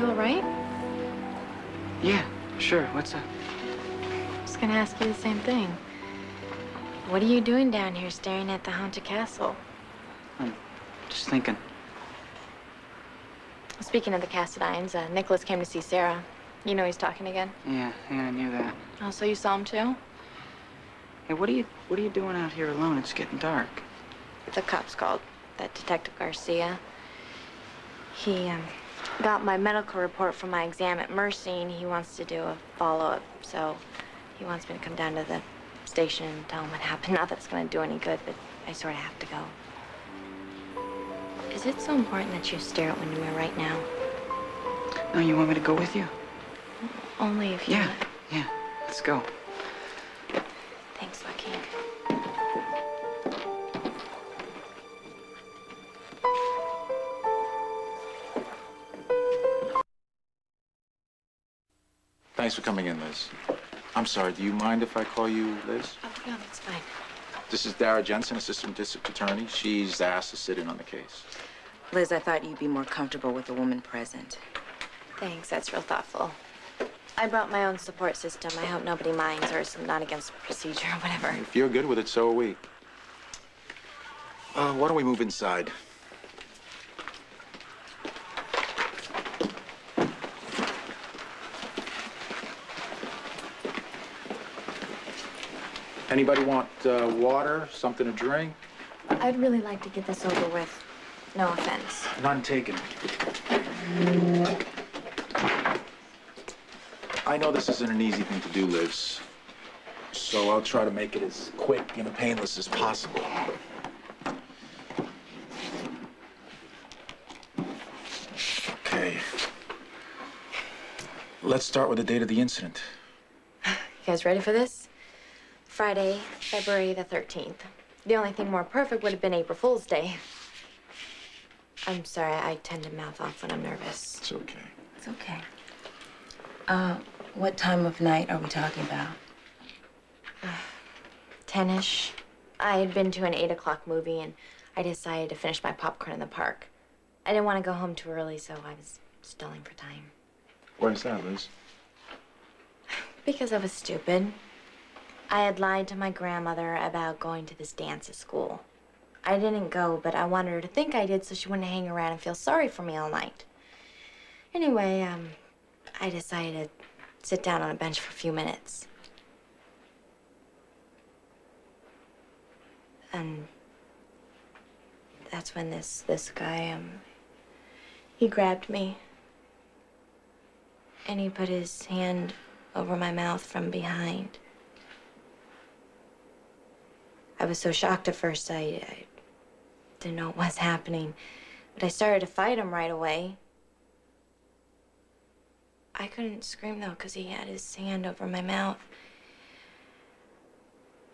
you all right? Yeah, sure. What's up? I was gonna ask you the same thing. What are you doing down here staring at the haunted castle? I'm just thinking. Speaking of the Cassadines, Nicholas came to see Sarah. You know he's talking again? Yeah, I knew that. Oh, so you saw him too? Hey, what are you doing out here alone? It's getting dark. The cops called. That Detective Garcia. He, got my medical report from my exam at Mercy, and he wants to do a follow-up. So he wants me to come down to the station and tell him what happened. Not that it's gonna do any good, but I sort of have to go. Is it so important that you stare out Windermere right now? No, you want me to go with you? Only if you... Yeah. Let's go. Thanks, Lucky. Thanks for coming in, Liz. I'm sorry, do you mind if I call you Liz? Oh, no, that's fine. This is Dara Jensen, Assistant District Attorney. She's asked to sit in on the case. Liz, I thought you'd be more comfortable with a woman present. Thanks, that's real thoughtful. I brought my own support system. I hope nobody minds or is not against the procedure or whatever. If you're good with it, so are we. Why don't we move inside? Anybody want water, something to drink? I'd really like to get this over with. No offense. None taken. I know this isn't an easy thing to do, Liz, so I'll try to make it as quick and painless as possible. Okay. Let's start with the date of the incident. You guys ready for this? Friday, February the 13th. The only thing more perfect would have been April Fool's Day. I'm sorry, I tend to mouth off when I'm nervous. It's okay. It's okay. What time of night are we talking about? 10-ish. I had been to an 8 o'clock movie, and I decided to finish my popcorn in the park. I didn't want to go home too early, so I was stalling for time. Why is that, Liz? Because I was stupid. I had lied to my grandmother about going to this dance at school. I didn't go, but I wanted her to think I did so she wouldn't hang around and feel sorry for me all night. Anyway, I decided to sit down on a bench for a few minutes. And that's when this guy, he grabbed me. And he put his hand over my mouth from behind. I was so shocked at first, I didn't know what was happening. But I started to fight him right away. I couldn't scream, though, because he had his hand over my mouth.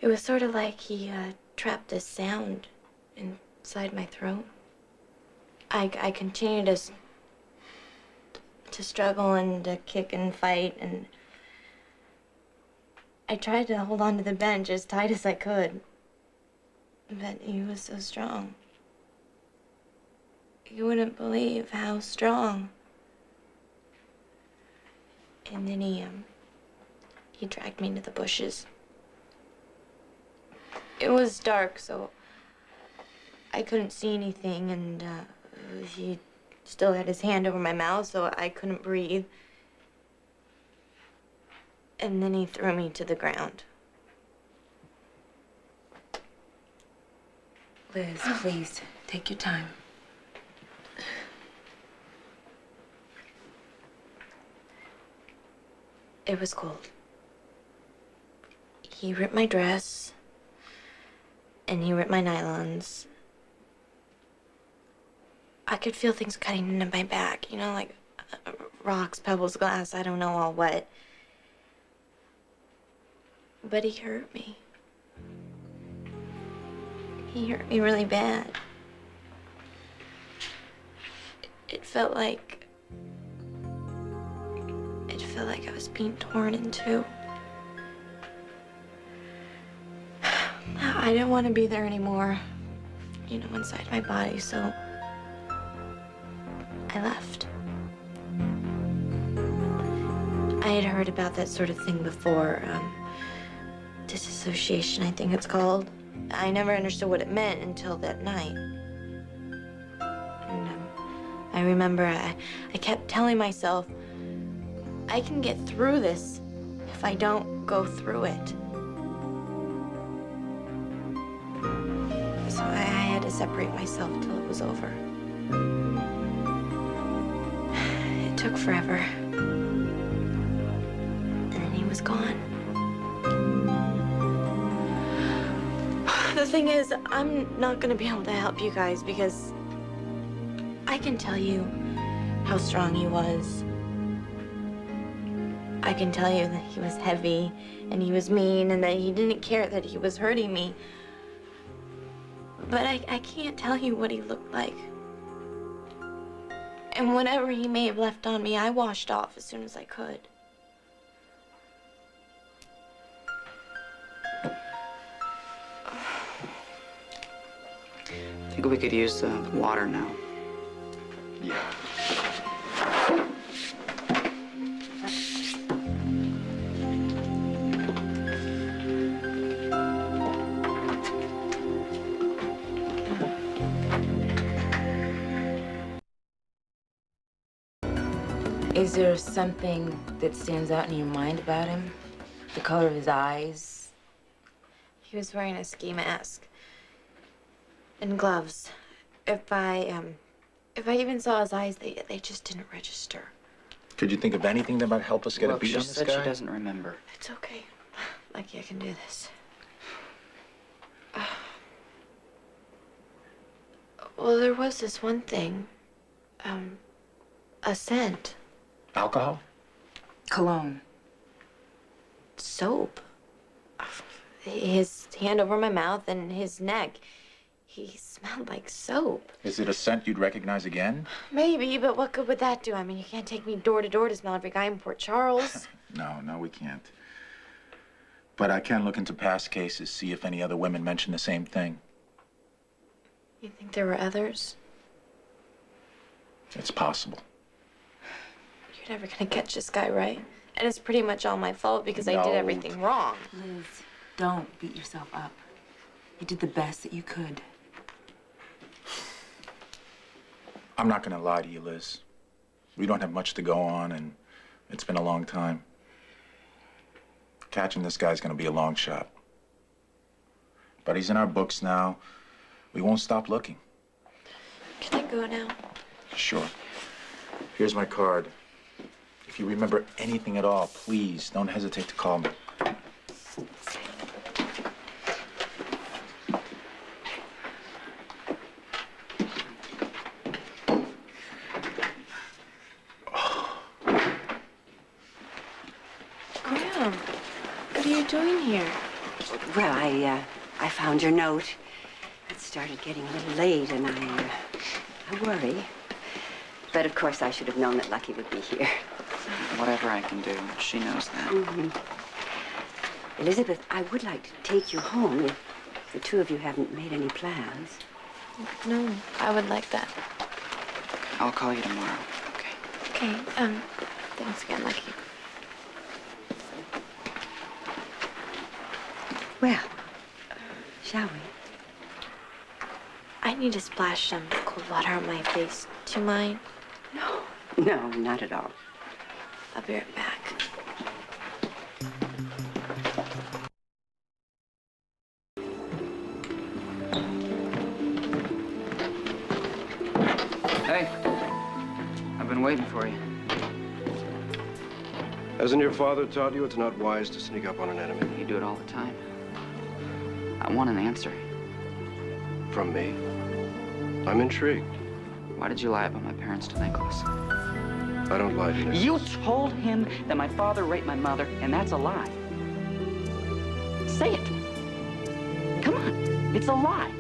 It was sort of like he trapped a sound inside my throat. I continued to struggle and to kick and fight, and I tried to hold on to the bench as tight as I could. But he was so strong. You wouldn't believe how strong. And then he dragged me into the bushes. It was dark, so I couldn't see anything, and he still had his hand over my mouth, so I couldn't breathe. And then he threw me to the ground. Liz, please, take your time. It was cold. He ripped my dress, and he ripped my nylons. I could feel things cutting into my back, you know, like rocks, pebbles, glass, I don't know all what. But he hurt me. He hurt me really bad. It felt like I was being torn in two. I didn't want to be there anymore, you know, inside my body, so I left. heard about that sort of thing before. Disassociation, I think it's called. I never understood what it meant until that night. And I remember I kept telling myself, I can get through this if I don't go through it. So I had to separate myself till it was over. It took forever. And then he was gone. The thing is, I'm not gonna be able to help you guys because I can tell you how strong he was. I can tell you that he was heavy and he was mean and that he didn't care that he was hurting me. But I can't tell you what he looked like. And whatever he may have left on me, I washed off as soon as I could. I think we could use the water now. Yeah. Is there something that stands out in your mind about him? The color of his eyes? He was wearing a ski mask and gloves. If I even saw his eyes, they just didn't register. Could you think of anything that might help us get a Look, beat she on this said guy? she doesn't remember. It's okay. Lucky I can do this. Well, there was this one thing. A scent. Alcohol? Cologne. Soap. His hand over my mouth and his neck. He smelled like soap. Is it a scent you'd recognize again? Maybe, but what good would that do? I mean, you can't take me door to door to smell every guy in Port Charles. No, we can't. But I can look into past cases, see if any other women mention the same thing. You think there were others? It's possible. You're never gonna catch this guy, right? And it's pretty much all my fault because I did No. everything wrong. Liz, don't beat yourself up. You did the best that you could. I'm not gonna lie to you, Liz. We don't have much to go on, and it's been a long time. Catching this guy's gonna be a long shot. But he's in our books now. We won't stop looking. Can I go now? Sure. Here's my card. If you remember anything at all, please don't hesitate to call me. Graham, what are you doing here? Well, I found your note. It started getting a little late, and I worry. But of course, I should have known that Lucky would be here. Whatever I can do, she knows that. Mm-hmm. Elizabeth, I would like to take you home if the two of you haven't made any plans. No, I would like that. I'll call you tomorrow, okay? Okay, thanks again, Lucky. Well, shall we? I need to splash some cold water on my face. Do you mind? No, not at all. I'll be right back. Hey, I've been waiting for you. Hasn't your father taught you it's not wise to sneak up on an enemy? You do it all the time. I want an answer. From me? I'm intrigued. Why did you lie about my parents to Nicholas? I don't lie to Nicholas. You told him that my father raped my mother, and that's a lie. Say it. Come on. It's a lie.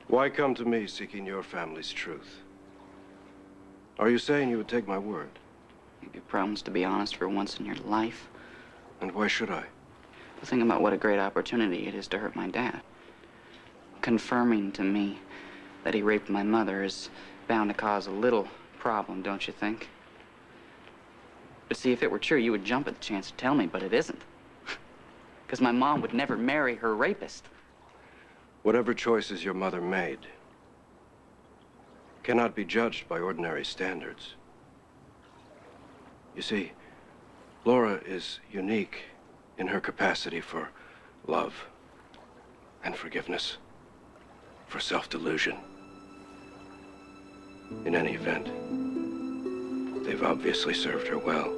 Why come to me seeking your family's truth? Are you saying you would take my word? You promised to be honest for once in your life. And why should I? Think about what a great opportunity it is to hurt my dad. Confirming to me that he raped my mother is bound to cause a little problem, don't you think? But see, if it were true, you would jump at the chance to tell me, but it isn't. Because my mom would never marry her rapist. Whatever choices your mother made cannot be judged by ordinary standards. You see, Laura is unique in her capacity for love and forgiveness, for self-delusion. In any event, they've obviously served her well.